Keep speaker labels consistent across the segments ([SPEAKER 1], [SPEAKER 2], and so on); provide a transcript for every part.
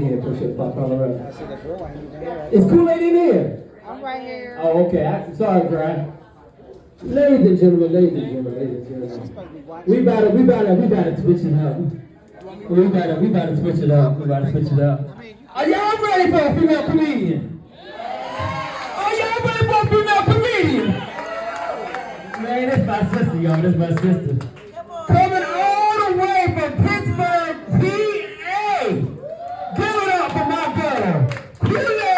[SPEAKER 1] Here, push-up, pop all around. Is Kool-Aid in here?
[SPEAKER 2] I'm right here.
[SPEAKER 1] Oh, okay. I'm sorry, girl. Ladies and gentlemen, we better switch it up. We better switch it up. Are y'all ready for a female comedian? Are y'all ready for a female comedian? Man, that's my sister, y'all. That's my sister. Coming all the way from Pittsburgh, PA. Give it up for my girl, Kool-Aid.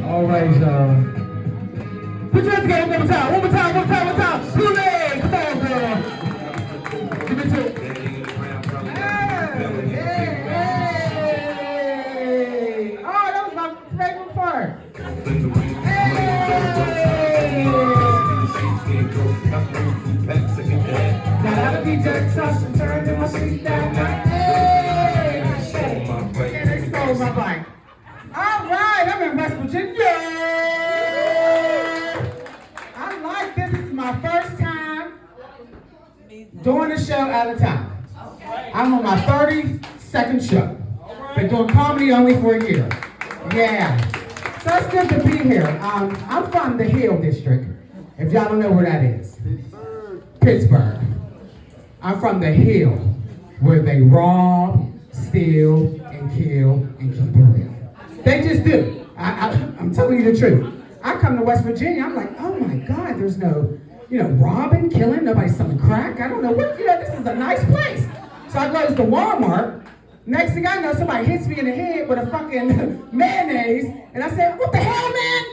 [SPEAKER 1] All right, y'all. Put your hands together one more time. Kool-Aid, come on, girl. Give it to it. Hey. Oh, that was my favorite part. Got out of the dirt toss and turned in my seat down. Hey. And they stole my bike. All right, I'm in West Virginia. I like this. This is my first time doing a show out of town. I'm on my 32nd show. Been doing comedy only for a year. Yeah. So it's good to be here. I'm from the Hill District, if y'all don't know where that is. Pittsburgh. I'm from the Hill, where they rob, steal, and kill, and keep it real. They just do. I'm telling you the truth. I come to West Virginia, I'm like, oh my God, there's no, robbing, killing, nobody's selling crack. I don't know what, this is a nice place. So I go to Walmart. Next thing I know, somebody hits me in the head with a fucking mayonnaise, and I say, what the hell, man?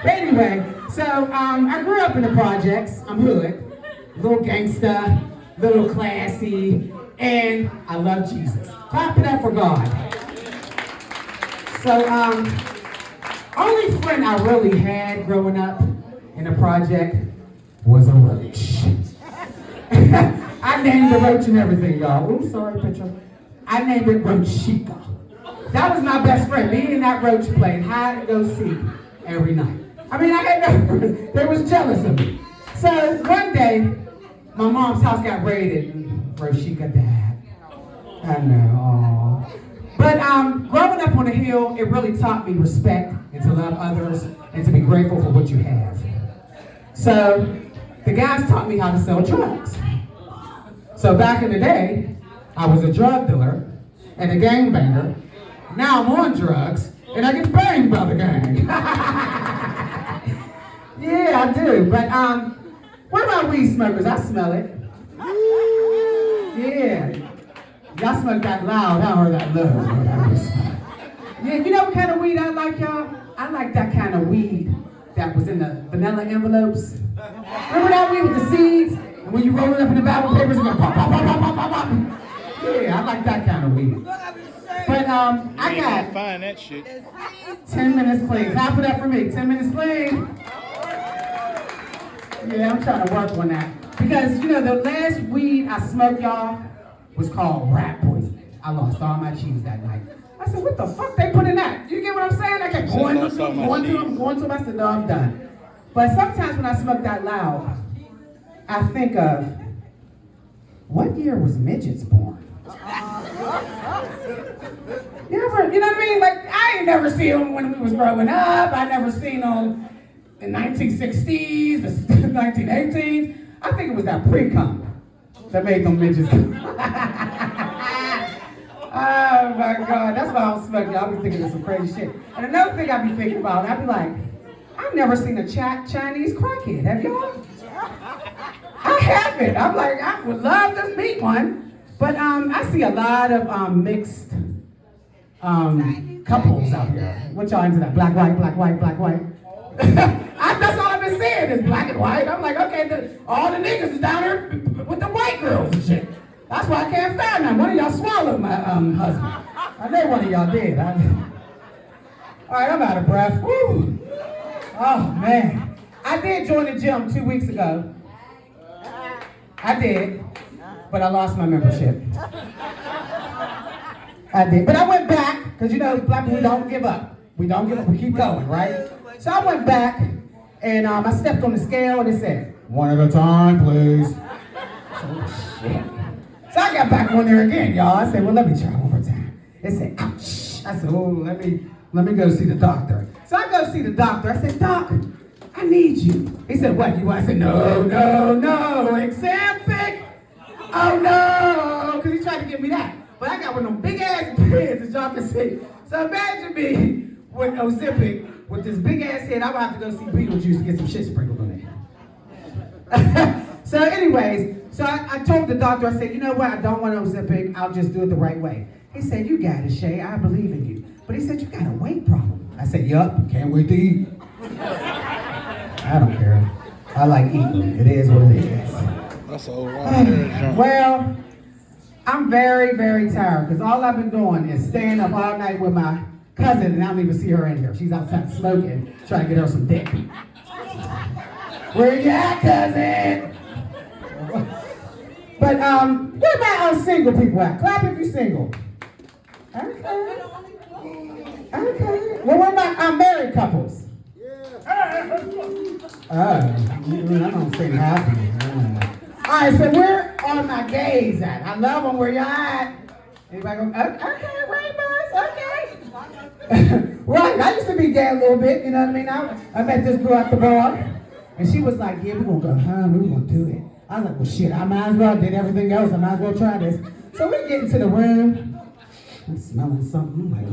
[SPEAKER 1] Anyway, so I grew up in the projects. I'm hood, little gangsta, little classy, and I love Jesus. Clap it up for God. So, only friend I really had growing up in the project was a roach. I named the roach and everything, y'all. Ooh, sorry, picture. I named it Roachika. That was my best friend. Me and that roach played hide and go seek every night. I mean, I had no, they was jealous of me. So one day, my mom's house got raided and Roachika died. I know, aww. But growing up on the hill, it really taught me respect and to love others and to be grateful for what you have. So the guys taught me how to sell drugs. So back in the day, I was a drug dealer and a gangbanger. Now I'm on drugs and I get banged by the gang. Yeah, I do. But where are my weed smokers? I smell it. Yeah. Y'all smoke that loud, I heard that low. Yeah, you know what kind of weed I like, y'all? I like that kind of weed that was in the vanilla envelopes. Remember that weed with the seeds? And when you roll it up in the Bible papers, it goes pop, pop, pop, pop, pop, pop, pop. Yeah, I like that kind of weed. But I got
[SPEAKER 3] find that shit.
[SPEAKER 1] 10 minutes clean. Clap it up for me. 10 minutes clean. Yeah, I'm trying to work on that. Because, the last weed I smoked, y'all, was called rat poisoning. I lost all my cheese that night. I said, what the fuck they put in that? You get what I'm saying? I kept going to them. I said, no, I'm done. But sometimes when I smoke that loud, I think of, what year was midgets born? You know what I mean? Like, I ain't never seen them when we was growing up. I never seen them in 1960s, the 1918s. I think it was that pre-cum that made them midgets. Oh my God, that's why I don't smoke. Y'all be thinking of some crazy shit. And another thing I be thinking about, I be like, I've never seen a Chinese crackhead. Have y'all? I haven't. I'm like, I would love to meet one. But I see a lot of mixed couples out here. What y'all into that? Black, white, black, white, black, white. That's all I've been seeing is black and white. I'm like, okay, all the niggas is down there with the white girls and shit. That's why I can't find them. One of y'all swallowed my husband. I know one of y'all did. All right, I'm out of breath. Woo. Oh, man. I did join the gym 2 weeks ago. I did, but I lost my membership. I did, but I went back, because black people, we don't give up. We don't give up, we keep going, right? So I went back, And I stepped on the scale and it said, 1 at a time, please. Oh, shit. So I got back on there again, y'all. I said, well, let me try one more time. It said, ouch. I said, oh, let me go see the doctor. So I go see the doctor. I said, Doc, I need you. He said, what, you want? I said, no, Ozempic. Oh, no, because he tried to give me that. But I got one of them big-ass pants, as y'all can see. So imagine me with Ozempic, with this big-ass head. I would have to go see Beetlejuice to get some shit sprinkled on it. So anyways, so I told the doctor, I said, you know what, I don't want Ozempic, I'll just do it the right way. He said, you got it, Shay, I believe in you. But he said, you got a weight problem. I said, yup, can't wait to eat. I don't care. I like eating. It is what it is.
[SPEAKER 2] That's all right.
[SPEAKER 1] Well, I'm very, very tired because all I've been doing is staying up all night with my cousin and I don't even see her in here. She's outside smoking, trying to get her some dick. Where you at, cousin? But where my single people at? Clap if you're single. Okay. Well, where my married couples? I don't say happy. All right, so where are my gays at? I love them. Where y'all at? Anybody go, okay, rainbows, okay. Right, I used to be gay a little bit, you know what I mean? I met this girl at the bar, and she was like, yeah, we're going to go home, we're going to do it. I was like, well, shit, I might as well, did everything else, I might as well try this. So we get into the room, I'm smelling something, I'm like, I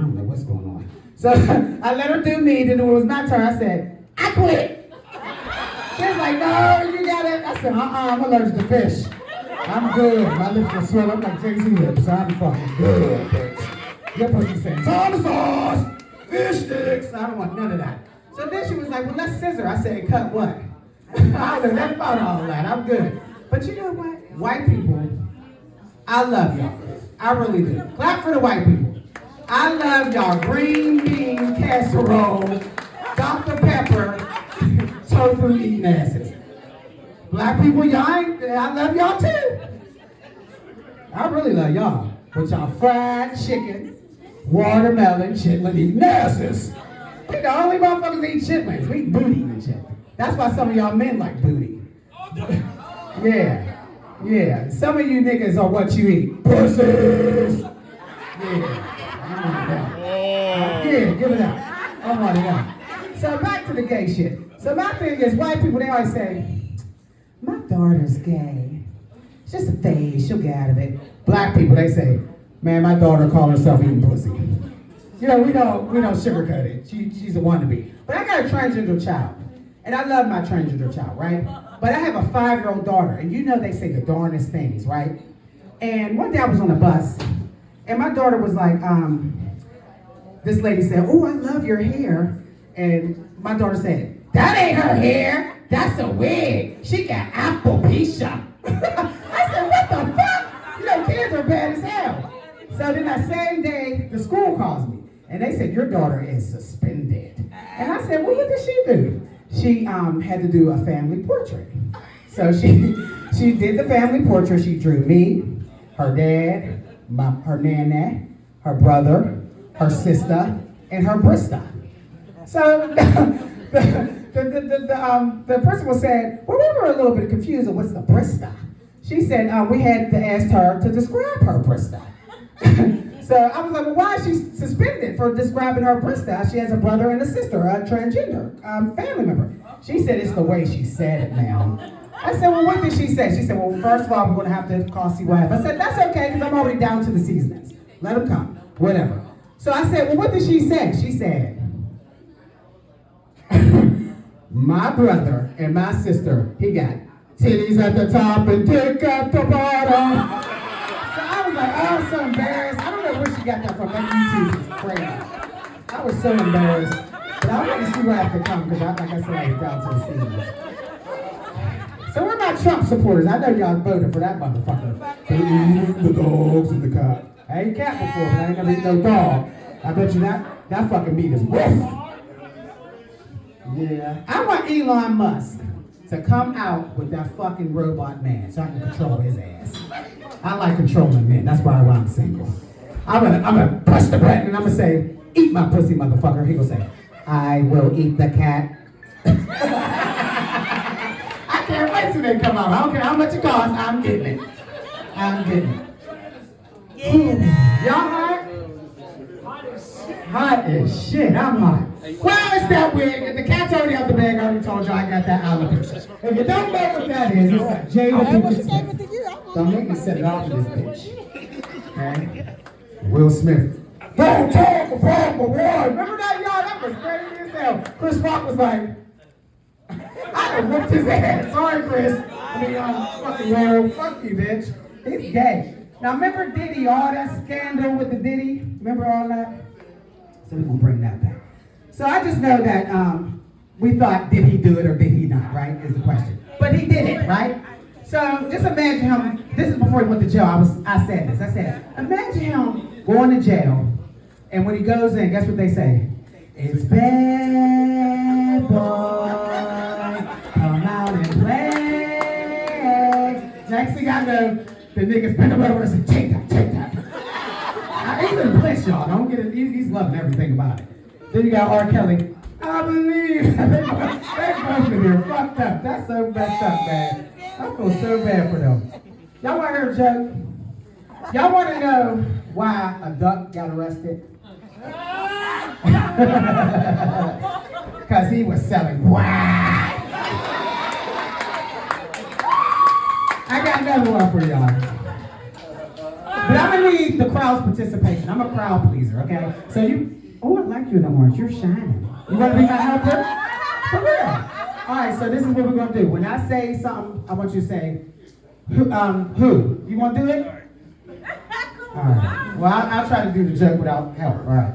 [SPEAKER 1] don't know what's going on. So I let her do me, then when it was my turn, I said, I quit. She was like, no, you got it. I said, I'm allergic to fish. I'm good. My lips will swell up like Jay-Z lips. I'm fucking good, bitch. Your pussy saying, tartar sauce, fish sticks. I don't want none of that. So then she was like, well, let's scissor. I said, cut what? I don't know nothing about all that. I'm good. But you know what? White people, I love y'all. I really do. Clap for the white people. I love y'all green bean casserole, Dr. Pepper, tofu eating asses. Black people, I love y'all too. I really love y'all. With y'all fried chicken, watermelon, chitlin eating asses. We the only motherfuckers that eat chitlins. We eat booty and shit. That's why some of y'all men like booty. Yeah. Some of you niggas are what you eat. Pussies. Yeah, give it up. I want it up. So back to the gay shit. So my thing is, white people, they always say, my daughter's gay. It's just a phase, she'll get out of it. Black people, they say, man, my daughter called herself eating pussy. You know, we don't sugarcoat it. She's a wannabe. But I got a transgender child. And I love my transgender child, right? But I have a 5-year-old daughter, and you know they say the darndest things, right? And one day I was on a bus, and my daughter was like, this lady said, oh, I love your hair. And my daughter said, that ain't her hair, that's a wig. She got alopecia. I said, what the fuck? You know, kids are bad as hell. So then that same day, the school calls me, and they said, your daughter is suspended. And I said, well, what did she do? She had to do a family portrait. So she did the family portrait. She drew me, her dad, her nana, her brother, her sister, and her Brista. So the principal said, well, we were a little bit confused of what's the Brista. She said, we had to ask her to describe her Brista. So I was like, well, why is she suspended for describing her Brista? She has a brother and a sister, a transgender family member. She said, it's the way she said it now. I said, well, what did she say? She said, well, first of all, we're going to have to call CYF. I said, that's okay, because I'm already down to the seasonings. Let them come, whatever. So I said, well, what did she say? She said, my brother and my sister, he got titties at the top and dick at the bottom. So I was like, oh, I'm so embarrassed. I don't know where she got that from. That YouTube is crazy. I was so embarrassed. But I wanted to see where I could come because, like I said, I was down to the seasonings. So where are my Trump supporters? I know y'all voted for that motherfucker. The dogs and the cop. I ain't cat before, but I ain't never eat no dog. I bet you that fucking meat is woof. Yeah. I want Elon Musk to come out with that fucking robot man so I can control his ass. I like controlling men. That's why I'm single. I'm gonna press the button and I'm gonna say, eat my pussy, motherfucker. He gonna say, I will eat the cat. I can't wait till they come out. I don't care how much it costs, I'm getting it. I'm getting it. Y'all hot? Hot as shit, I'm hot. Well, it's that wig. The cat's already out the bag. I already told you I got that alopecia. If you don't know what that is, it's got Jada Pinkett Smith. Don't make me set it off for this bitch. Okay? Will Smith. Don't talk about my wife. Remember that, y'all? That was crazy as hell. Chris Rock was like, I done whooped his ass. Sorry, Chris. I mean, fucking world. Fuck you, bitch. He's gay. Now, remember Diddy, all that scandal with the Diddy? Remember all that? So we're gonna bring that back. So I just know that we thought, did he do it or did he not, right? Is the question. But he did it, right? So just imagine him, this is before he went to jail, I said, imagine him going to jail, and when he goes in, guess what they say? It's bad boy, come out and play. Next thing I know, the niggas bend him over and say, take that. He's in bliss, y'all. Don't get it. He's loving everything about it. Then you got R. Kelly. I believe. They both in here fucked up. That's so messed up, man. I feel so bad for them. Y'all want to hear a joke? Y'all want to know why a duck got arrested? Because he was selling wine. I got another one for y'all. But I'm gonna need the crowd's participation. I'm a crowd pleaser, okay? So I like you in the orange. You're shining. You wanna be my helper? For real. All right, so this is what we're gonna do. When I say something, I want you to say, who? You wanna do it? All right. Well, I'll try to do the joke without help. All right.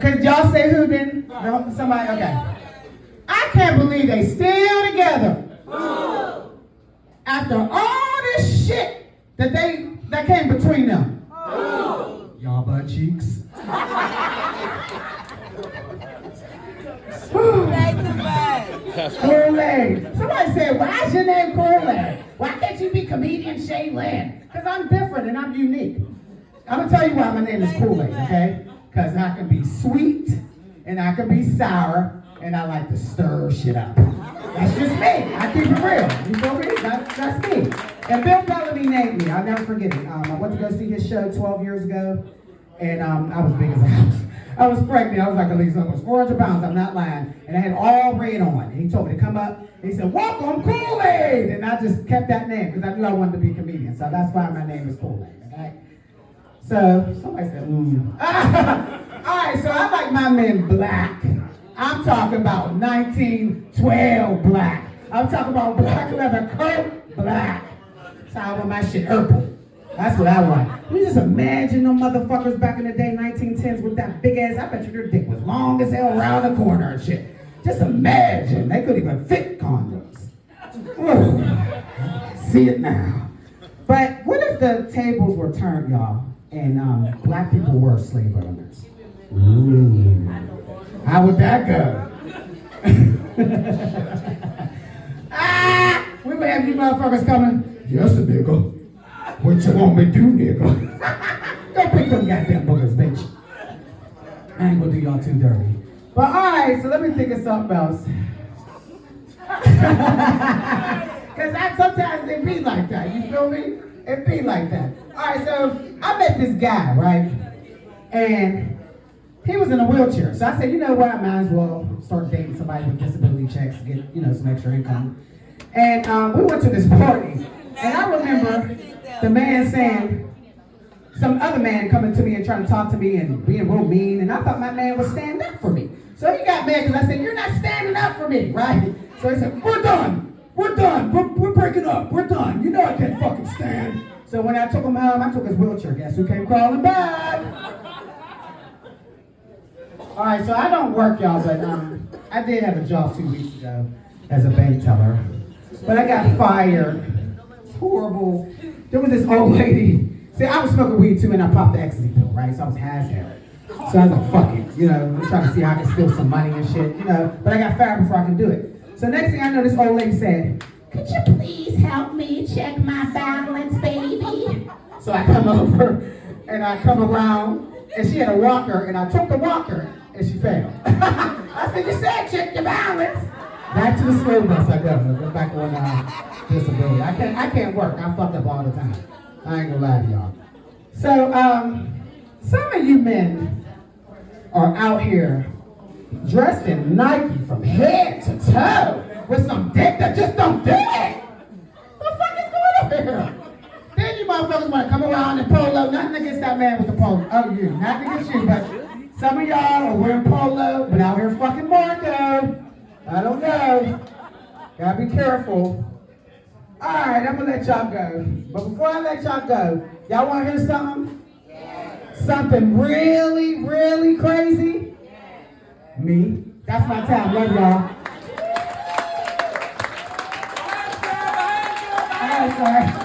[SPEAKER 1] Could y'all say who then? No, somebody, okay. I can't believe they still together. After all this shit that came between them. Y'all butt cheeks. Kool-Aid. Somebody said, why's your name Kool-Aid? Why can't you be comedian Shay Land? Because I'm different and I'm unique. I'm going to tell you why my name is Kool-Aid, okay? Because I can be sweet and I can be sour and I like to stir shit up. That's just me. I keep it real. You feel me? That's me. And Bill Bellamy named me. I'll never forget it. I went to go see his show 12 years ago, and I was big as a house. I was pregnant. I was like at least almost 400 pounds. I'm not lying. And I had all red on. And he told me to come up. And he said, welcome, Kool-Aid. And I just kept that name because I knew I wanted to be a comedian. So that's why my name is Kool-Aid. Okay? So somebody said, All right, so I like my men black. I'm talking about 1912 black. I'm talking about black leather coat black. So I want my shit purple. That's what I want. You just imagine them motherfuckers back in the day, 1910s, with that big ass. I bet you their dick was long as hell around the corner and shit. Just imagine. They couldn't even fit condoms. Ooh. See it now. But what if the tables were turned, y'all, and black people were slave owners? Ooh. How would that go? We would have you motherfuckers coming. Yes, a nigga. What you want me to do, nigga? Go pick them goddamn boogers, bitch. I ain't gonna do y'all too dirty. But alright, so let me think of something else. Cause sometimes it be like that, you feel me? It be like that. Alright, so I met this guy, right? And he was in a wheelchair. So I said, you know what, I might as well start dating somebody with disability checks to get, some extra income. And we went to this party. And I remember the man saying, some other man coming to me and trying to talk to me and being real mean. And I thought my man would stand up for me. So he got mad because I said, you're not standing up for me, right? So he said, we're done. We're done. We're breaking up. We're done. You know I can't fucking stand. So when I took him home, I took his wheelchair. Guess who came crawling back? All right, so I don't work, y'all, but I did have a job 2 weeks ago as a bank teller. But I got fired. Horrible. There was this old lady. See, I was smoking weed too, and I popped the ecstasy pill, right? So I was high as hell. So I was like, fuck it. I'm trying to see how I can steal some money and shit, But I got fired before I could do it. So next thing I know, this old lady said, could you please help me check my balance, baby? So I come over, and I come around, and she had a walker, and I took the walker, and she failed. I said, you said check your balance. Back to the school bus I go. I go back on disability. I can't work. I fuck up all the time. I ain't gonna lie to y'all. So, some of you men are out here dressed in Nike from head to toe with some dick that just don't do it. What the fuck is going on here? Then you motherfuckers want to come around in polo. Nothing against that man with the polo. Oh, you. Nothing against you, but some of y'all are wearing polo, but out here fucking Marco. I don't know. Gotta be careful. All right, I'm gonna let y'all go. But before I let y'all go, y'all want to hear something? Something really, really crazy? Me. That's my time. Love y'all. All right, sorry.